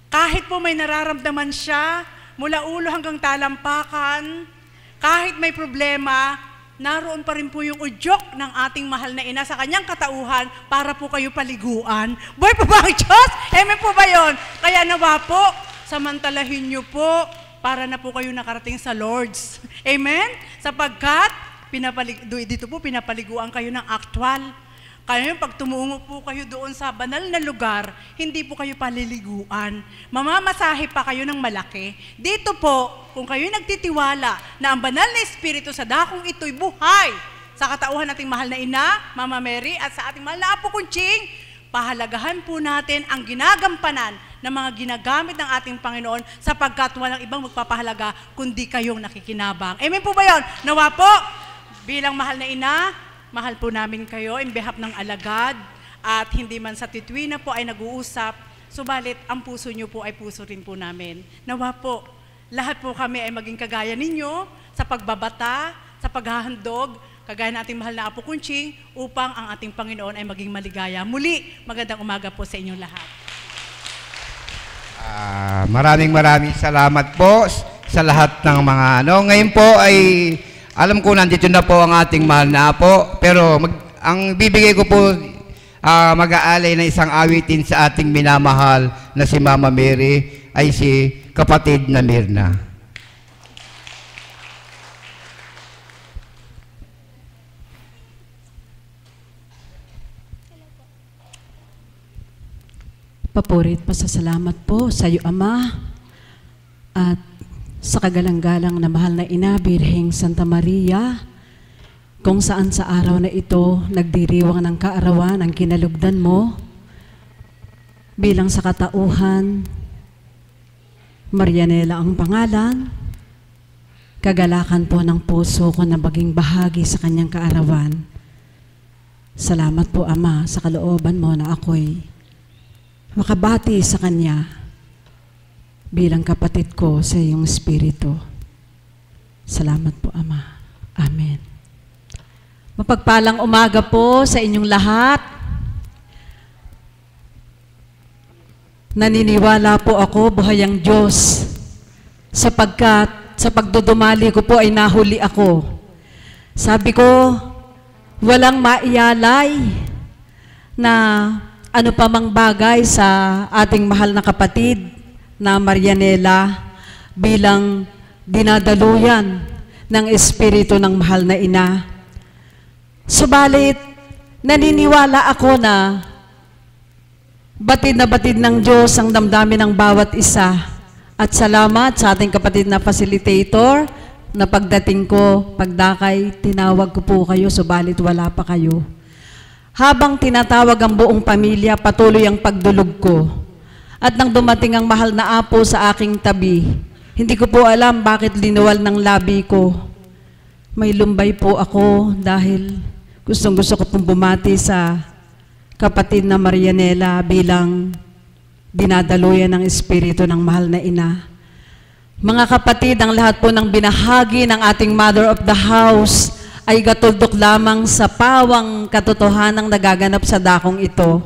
Kahit po may nararamdaman siya, mula ulo hanggang talampakan, kahit may problema, naroon pa rin po yung udyok ng ating mahal na ina sa kanyang katauhan para po kayo paliguan. Buhay po ba ang Diyos? Amen po ba yun? Kaya nawa po, samantalahin niyo po para na po kayo nakarating sa Lord's. Amen? Sapagkat, dito po pinapaliguan kayo ng actual. Kaya pag tumungo po kayo doon sa banal na lugar, hindi po kayo paliliguan. Mamamasahe pa kayo ng malaki. Dito po, kung kayo nagtitiwala na ang banal na Espiritu sa dakong ito'y buhay sa katauhan nating mahal na ina, Mama Mary, at sa ating mahal na Apo Kunching, pahalagahan po natin ang ginagampanan ng mga ginagamit ng ating Panginoon sapagkat walang ibang magpapahalaga kundi kayong nakikinabang. Amen po ba yun? Nawa po, bilang mahal na ina, mahal po namin kayo in behalf ng alagad at hindi man sa titwina po ay nag-uusap, subalit ang puso nyo po ay puso rin po namin. Nawa po, lahat po kami ay maging kagaya ninyo sa pagbabata, sa paghahandog, kagaya ng ating mahal na Apo Kunching, upang ang ating Panginoon ay maging maligaya. Muli, magandang umaga po sa inyong lahat. Maraming salamat po sa lahat ng mga ano. Ngayon po ay alam ko nandito na po ang ating mahal na apo, pero ang bibigay ko po mag-aalay na isang awitin sa ating minamahal na si Mama Mary ay si kapatid na Mirna. Papurit, pasasalamat po sa iyo, Ama, at sa kagalang-galang na mahal na ina, Birheng Santa Maria, kung saan sa araw na ito nagdiriwang ng kaarawan ang kinalugdan mo, bilang sa katauhan, Marianela ang pangalan, kagalakan po ng puso ko na maging bahagi sa kanyang kaarawan. Salamat po, Ama, sa kalooban mo na ako'y makabati sa kanya bilang kapatid ko sa iyong espiritu. Salamat po, Ama. Amen. Mapagpalang umaga po sa inyong lahat. Naniniwala po ako, buhay ang Diyos, sapagkat sa pagdudumali ko po ay nahuli ako. Sabi ko, walang maiyalay na ano pa mang bagay sa ating mahal na kapatid na Marianela bilang dinadaluyan ng espiritu ng mahal na ina. Subalit, naniniwala ako na batid ng Diyos ang damdamin ng bawat isa. At salamat sa ating kapatid na facilitator na pagdating ko, pagdakay, tinawag ko po kayo, subalit wala pa kayo. Habang tinatawag ang buong pamilya, patuloy ang pagdulog ko. At nang dumating ang mahal na apo sa aking tabi, hindi ko po alam bakit linuwal ng labi ko. May lumbay po ako dahil gustong-gusto ko pong bumati sa kapatid na Marianela bilang dinadaluyan ng espiritu ng mahal na ina. Mga kapatid, ang lahat po ng binahagi ng ating Mother of the House ay gatuldok lamang sa pawang katotohanang nagaganap sa dakong ito,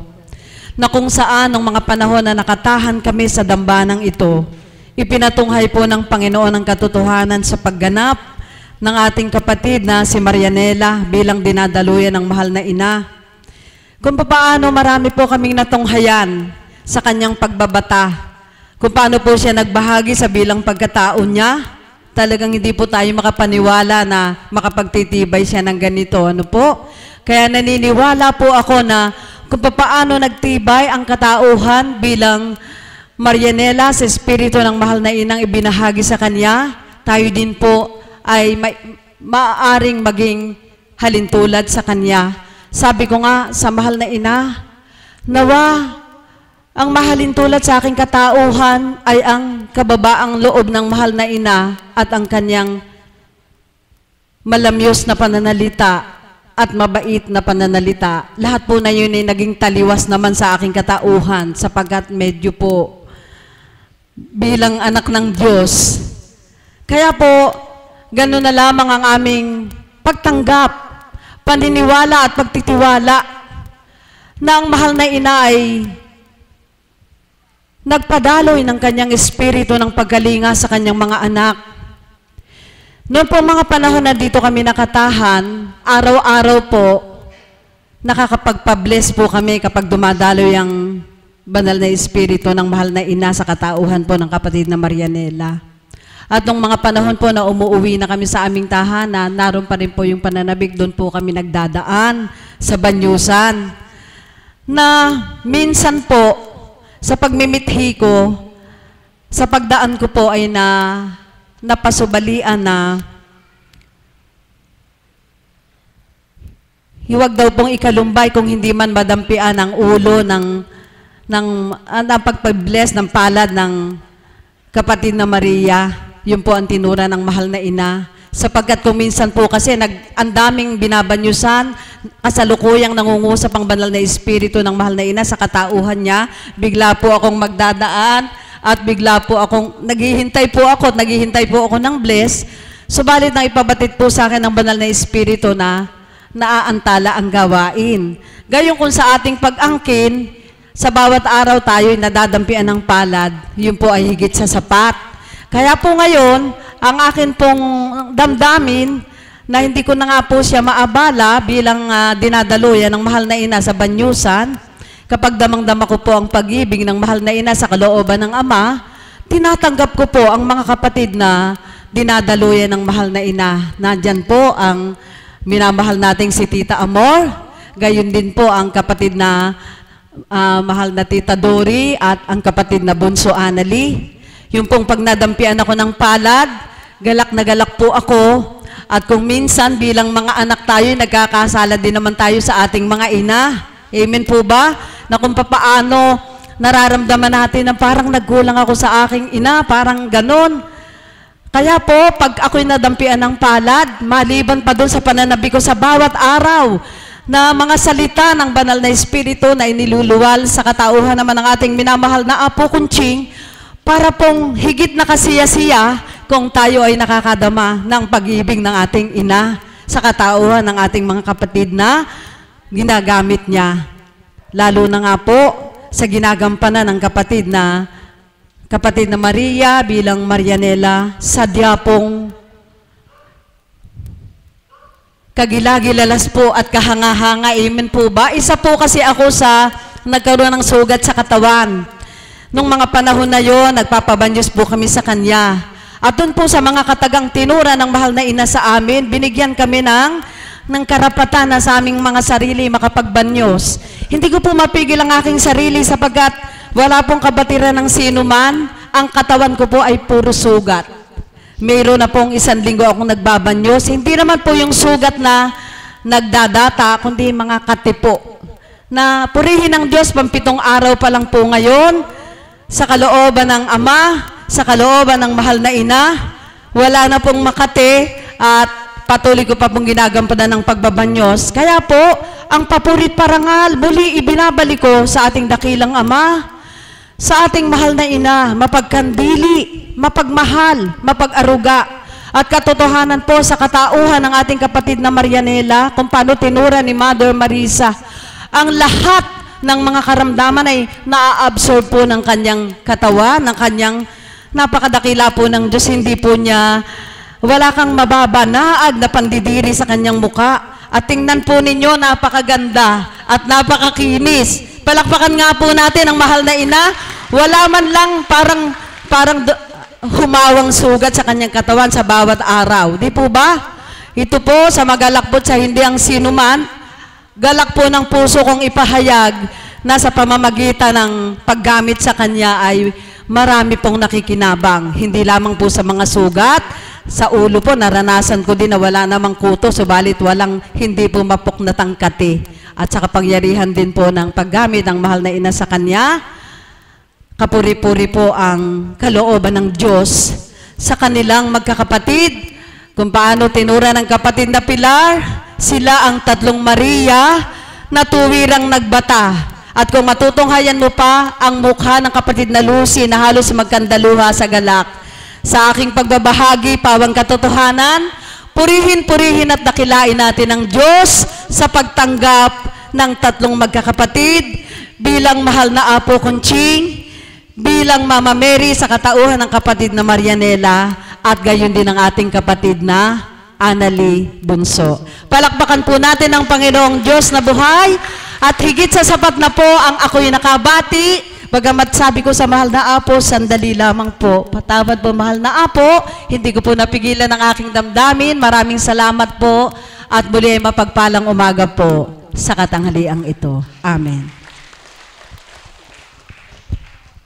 na kung saan ng mga panahon na nakatahan kami sa dambanang ito, ipinatunghay po ng Panginoon ang katotohanan sa pagganap ng ating kapatid na si Marianela bilang dinadaluyan ng mahal na ina. Kung paano marami po kaming natunghayan sa kanyang pagbabata, kung paano po siya nagbahagi sa bilang pagkatao niya, talagang hindi po tayo makapaniwala na makapagtitibay siya ng ganito. Ano po? Kaya naniniwala po ako na kung paano nagtibay ang katauhan bilang Marianela sa espiritu ng mahal na inang ibinahagi sa kanya, tayo din po ay maaaring maging halintulad sa kanya. Sabi ko nga sa mahal na ina, nawa ang mahalin tulad sa aking katauhan ay ang kababaang loob ng mahal na ina at ang kanyang malamyos na pananalita at mabait na pananalita. Lahat po na yun ay naging taliwas naman sa aking katauhan sapagkat medyo po bilang anak ng Diyos. Kaya po, gano'n na lamang ang aming pagtanggap, paniniwala at pagtitiwala na ang mahal na ina ay nagpadaloy ng kanyang espiritu ng pagkalinga sa kanyang mga anak. Noon po mga panahon na dito kami nakatahan, araw-araw po, nakakapagpabless po kami kapag dumadaloy ang banal na espiritu ng mahal na ina sa katauhan po ng kapatid na Marianela. At nung mga panahon po na umuwi na kami sa aming tahanan, naroon pa rin po yung pananabik, doon po kami nagdadaan sa Banyusan. Na minsan po, sa pagmimithi ko, sa pagdaan ko po ay napasubalian na hiwag daw pong ikalumbay kung hindi man madampian ang ulo ng pagpabless ng palad ng kapatid na Maria. Yun po ang tinura ng mahal na ina. Sapagkat kung minsan po kasi ang daming binabanyusan, kasalukuyang nangungusap ang banal na espiritu ng mahal na ina sa katauhan niya, bigla po akong magdadaan at bigla po akong naghihintay po ako ng bless. Subalit nang ipabatid po sa akin ng banal na espiritu na naaantala ang gawain. Gayon kung sa ating pag-angkin, sa bawat araw tayo'y nadadampian ng palad, yun po ay higit sa sapat. Kaya po ngayon, ang akin pong damdamin na hindi ko na nga po siya maabala bilang dinadaluyan ng mahal na ina sa Banyusan, kapag damang-dama ko po ang pag-ibig ng mahal na ina sa kalooban ng Ama, tinatanggap ko po ang mga kapatid na dinadaluyan ng mahal na ina. Nandyan po ang minamahal nating si Tita Amor, gayon din po ang kapatid na mahal na Tita Dory at ang kapatid na Bunso Anali. Yung pong pag nadampian ako ng palad, galak na galak po ako. At kung minsan bilang mga anak tayo, nagkakasala din naman tayo sa ating mga ina. Amen po ba? Na kung papaano nararamdaman natin na parang nagkulang ako sa aking ina, parang ganon. Kaya po, pag ako'y nadampian ng palad, maliban pa doon sa pananabi ko sa bawat araw, na mga salita ng banal na Espiritu na iniluluwal sa katauhan naman ng ating minamahal na Apo Kunching, para pong higit na kasiya-siya kung tayo ay nakakadama ng pag-ibig ng ating ina sa katauhan ng ating mga kapatid na ginagamit niya. Lalo na nga po sa ginagampanan ng kapatid na Maria bilang Marianela, sadya pong kagilagilalas po at kahanga-hanga. Amen po ba? Isa po kasi ako sa nagkaroon ng sugat sa katawan. Nung mga panahon na yon, nagpapabanyos po kami sa kanya. At doon po sa mga katagang tinura ng mahal na ina sa amin, binigyan kami ng karapatan na sa aming mga sarili makapagbanyos. Hindi ko po mapigil ang aking sarili sapagkat wala pong kabatiran ng sino man. Ang katawan ko po ay puro sugat. Mayroon na pong 1 linggo akong nagbabanyos. Hindi naman po yung sugat na nagdadata, kundi mga katipo. Na purihin ng Diyos, 7 araw pa lang po ngayon, sa kalooban ng Ama, sa kalooban ng mahal na ina, wala na pong makate at patuloy ko pa pong ginagampanan ng pagbabanyos. Kaya po, ang papurit parangal, muli ibinabalik ko sa ating dakilang Ama, sa ating mahal na ina, mapagkandili, mapagmahal, mapag-aruga. At katotohanan po sa katauhan ng ating kapatid na Marianela, kung paano tinura ni Mother Marisa, ang lahat ng mga karamdaman ay na-absorb po ng kanyang katawan, ng kanyang napakadakila po ng Diyos. Hindi po niya, wala kang mababanaag na pandidiri sa kanyang muka. At tingnan po ninyo, napakaganda at napakakinis. Palakpakan nga po natin ang mahal na ina. Wala man lang parang humawang sugat sa kanyang katawan sa bawat araw. Di po ba? Ito po sa magalakbot sa hindi ang sinuman, galak po ng puso kong ipahayag na sa pamamagitan ng paggamit sa kanya ay marami pong nakikinabang. Hindi lamang po sa mga sugat, sa ulo po naranasan ko din na wala namang kuto, subalit walang hindi po mapok na tangkati. At sa kapangyarihan din po ng paggamit ng mahal na ina sa kanya, kapuri-puri po ang kalooban ng Diyos sa kanilang magkakapatid. Kung paano tinura ng kapatid na Pilar, sila ang 3 Maria na tuwirang nagbata. At kung matutunghayan mo pa ang mukha ng kapatid na Lucy na halos magkandaluha sa galak. Sa aking pagbabahagi, pawang katotohanan, purihin at dakilain natin ang Diyos sa pagtanggap ng 3 magkakapatid bilang mahal na Apo Kunching, bilang Mama Mary sa katauhan ng kapatid na Marianela, at gayon din ang ating kapatid na Anali Bunso. Palakpakan po natin ang Panginoong Diyos na buhay at higit sa sapat na po ang ako'y nakabati. Bagamat sabi ko sa mahal na Apo, sandali lamang po. Patawad po mahal na Apo, hindi ko po napigilan ang aking damdamin. Maraming salamat po at muli ay mapagpalang umaga po sa katanghaliang ito. Amen.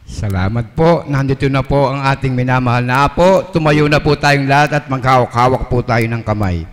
Salamat po. Nandito na po ang ating minamahal na Apo. Tumayo na po tayong lahat at magkawak-hawak po tayo ng kamay.